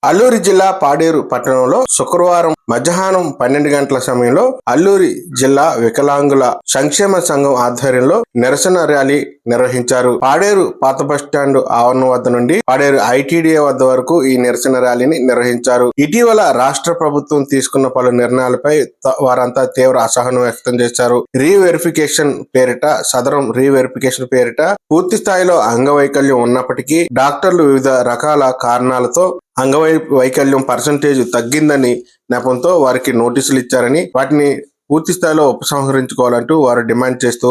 అల్లూరి జిల్లా పాడేరు పట్టణంలో శుక్రవారం మధ్యాహ్నం 12 గంటల సమయంలో అల్లూరి జిల్లా వికలాంగుల సంక్షేమ సంఘం ఆధ్వర్యంలో నిరసన ర్యాలీ నిర్వహించారు. పాడేరు పాత బస్టాండ్ ఆవరణ వద్ద నుండి పాడేరు ఐటీడీఏ వద్ద వరకు ఈ నిరసన ర్యాలీని నిర్వహించారు. ఇటీవల రాష్ట్ర ప్రభుత్వం తీసుకున్న పలు నిర్ణయాలపై వారంతా తీవ్ర అసహనం వ్యక్తం చేశారు. సదరం రీవెరిఫికేషన్ పేరిట పూర్తి స్థాయిలో అంగవైకల్యం ఉన్నప్పటికీ డాక్టర్లు వివిధ రకాల కారణాలతో అంగవైకల్యం పర్సంటేజ్ తగ్గిందని నెపంతో వారికి నోటీసులు ఇచ్చారని, వాటిని పూర్తి స్థాయిలో ఉపసంహరించుకోవాలంటూ వారు డిమాండ్ చేస్తూ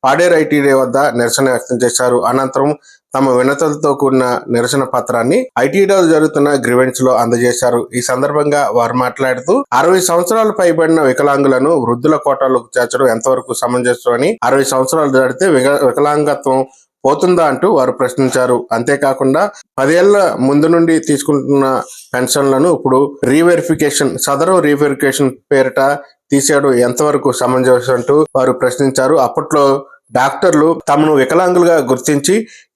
పాడేరు ఐటీడీ వద్ద నిరసన వ్యక్తం చేశారు. అనంతరం తమ వినతులతో కూడిన నిరసన పత్రాన్ని ఐటీడీలో జరుగుతున్న గ్రీవెన్స్ లో అందజేశారు. ఈ సందర్భంగా వారు మాట్లాడుతూ 60 సంవత్సరాలు పైబడిన వికలాంగులను వృద్ధుల కోటాలోకి చేర్చడం ఎంతవరకు సమంజసమని, 60 సంవత్సరాలు దాటితే వికలాంగత్వం పోతుందా అంటూ వారు ప్రశ్నించారు. అంతేకాకుండా 10 ఏళ్ల ముందు నుండి తీసుకుంటున్న పెన్షన్లను ఇప్పుడు సదరం రీవెరిఫికేషన్ పేరిట తీసేయడం ఎంతవరకు సమంజసం అంటూ వారు ప్రశ్నించారు. అప్పట్లో డాక్టర్లు తమను వికలాంగులుగా గుర్తించి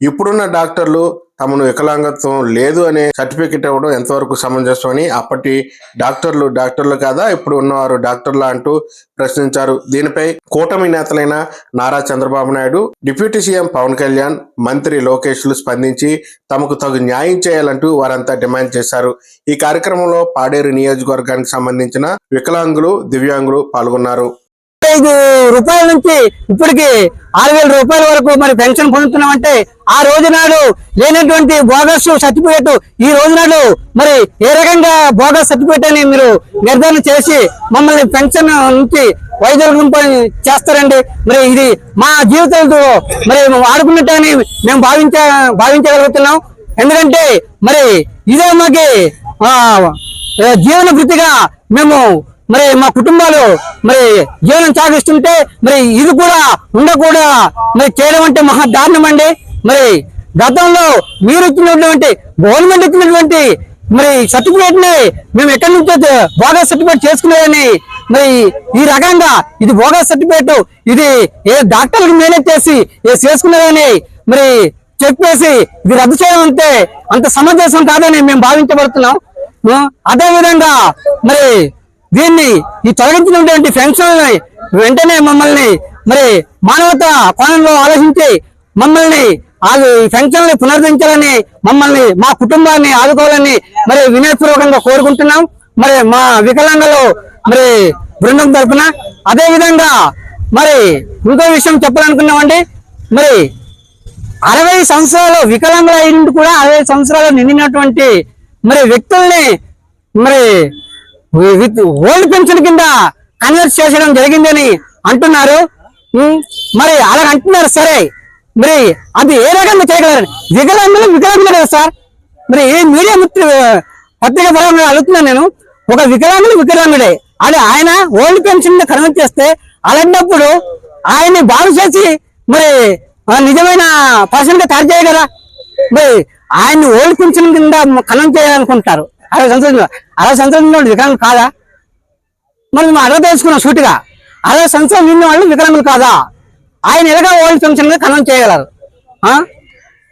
ఇప్పుడున్న డాక్టర్లు తమను వికలాంగత్వం లేదు అనే సర్టిఫికెట్ ఇవ్వడం ఎంతవరకు సమంజసం అని, అప్పటి డాక్టర్లు కాదా ఇప్పుడు ఉన్నవారు డాక్టర్లా అంటూ ప్రశ్నించారు. దీనిపై కూటమి నేతలైన నారా చంద్రబాబు నాయుడు, డిప్యూటీ సీఎం పవన్ కళ్యాణ్, మంత్రి లోకేష్లు స్పందించి తమకు తగు న్యాయం చేయాలంటూ వారంతా డిమాండ్ చేశారు. ఈ కార్యక్రమంలో పాడేరు నియోజకవర్గానికి సంబంధించిన వికలాంగులు, దివ్యాంగులు పాల్గొన్నారు. 5 రూపాయల నుంచి ఇప్పటికి 6,000 రూపాయల వరకు మరి పెన్షన్ పొందుతున్నామంటే ఆ రోజు నాడు లేనటువంటి బోగస్ సర్టిఫికేట్ ఈ రోజు నాడు మరి ఏ రకంగా బోగస్ సర్టిఫికేట్ అని మీరు నిర్ధారణ చేసి మమ్మల్ని పెన్షన్ నుంచి వైద్యుల చేస్తారండి. మరి ఇది మా జీవితాలతో మరి ఆడుకున్నట్టని మేము భావించగలుగుతున్నాం. ఎందుకంటే మరి ఇదే మాకి జీవన వృత్తిగా మేము మరి మా కుటుంబాలు మరి జీవనం సాగిస్తుంటే మరి ఇది కూడా ఉండకూడా మరి చేయడం అంటే మహా దారుణం అండి. మరి గతంలో మీరు ఇచ్చినటువంటి గవర్నమెంట్ ఇచ్చినటువంటి మరి సర్టిఫికేట్ ని మేము ఎక్కడి నుంచో బోగస్ సర్టిఫికేట్ చేసుకునేదని మరి ఈ రకంగా ఇది బోగస్ సర్టిఫికేట్, ఇది ఏ డాక్టర్లకు మేనేజ్ చేసి చేసుకునేదని మరి చెప్పేసి ఇది రద్దు చేయడం అంటే అంత సమంజసం కాదని మేము భావించబడుతున్నాం. అదే విధంగా మరి దీన్ని ఈ తొలగించినటువంటి పెన్షన్ వెంటనే మమ్మల్ని మరి మానవతా కోణంలో ఆలోచించి మమ్మల్ని పెన్షన్ పునరుద్ధరించాలని, మమ్మల్ని మా కుటుంబాన్ని ఆదుకోవాలని మరి వినయపూర్వకంగా కోరుకుంటున్నాం. మరి మా వికలాంగులు మరి బృందం తరఫున అదే విధంగా మరి ఇంకో విషయం చెప్పాలనుకున్నామండి. మరి 60 సంవత్సరాలు వికలాంగులు అయినట్టు కూడా 60 సంవత్సరాలు నిండినటువంటి మరి వ్యక్తుల్ని మరి ఓల్డ్ పెన్షన్ కింద కన్వర్ట్ చేసడం జరిగిందని అంటున్నారు. మరి అలా అంటున్నారు, సరే మరి అది ఏ రకంగా చేయగలరు? వికలాంగులు కదా సార్. మరి ఏ మీడియా పత్రిక పరంగా అడుగుతున్నాను నేను, ఒక వికలాంగుడే అది ఆయన ఓల్డ్ పెన్షన్ కన్వర్ట్ చేస్తే అలాంటప్పుడు ఆయన్ని బాగు చేసి మరి నిజమైన పర్సన్ గా తయారు చేయగలరా? మరి ఆయన్ని ఓల్డ్ పెన్షన్ కింద కన్వర్ట్ చేయాలనుకుంటారు. 60 సంవత్సరాలు వికలాంగులు కాదా? మరి మేము అర్హత తెలుసుకున్నాం సూటిగా. 60 సంవత్సరాలు నిన్న వాళ్ళు వికలాంగులు కాదా? ఆయన ఎలాగా ఓల్డ్ పెన్షన్ గా కన్వర్ట్ చేయగలరు?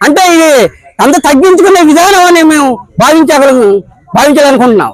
అంటే ఇది అంత తగ్గించుకునే విధానం అని మేము భావించాలనుకుంటున్నాం.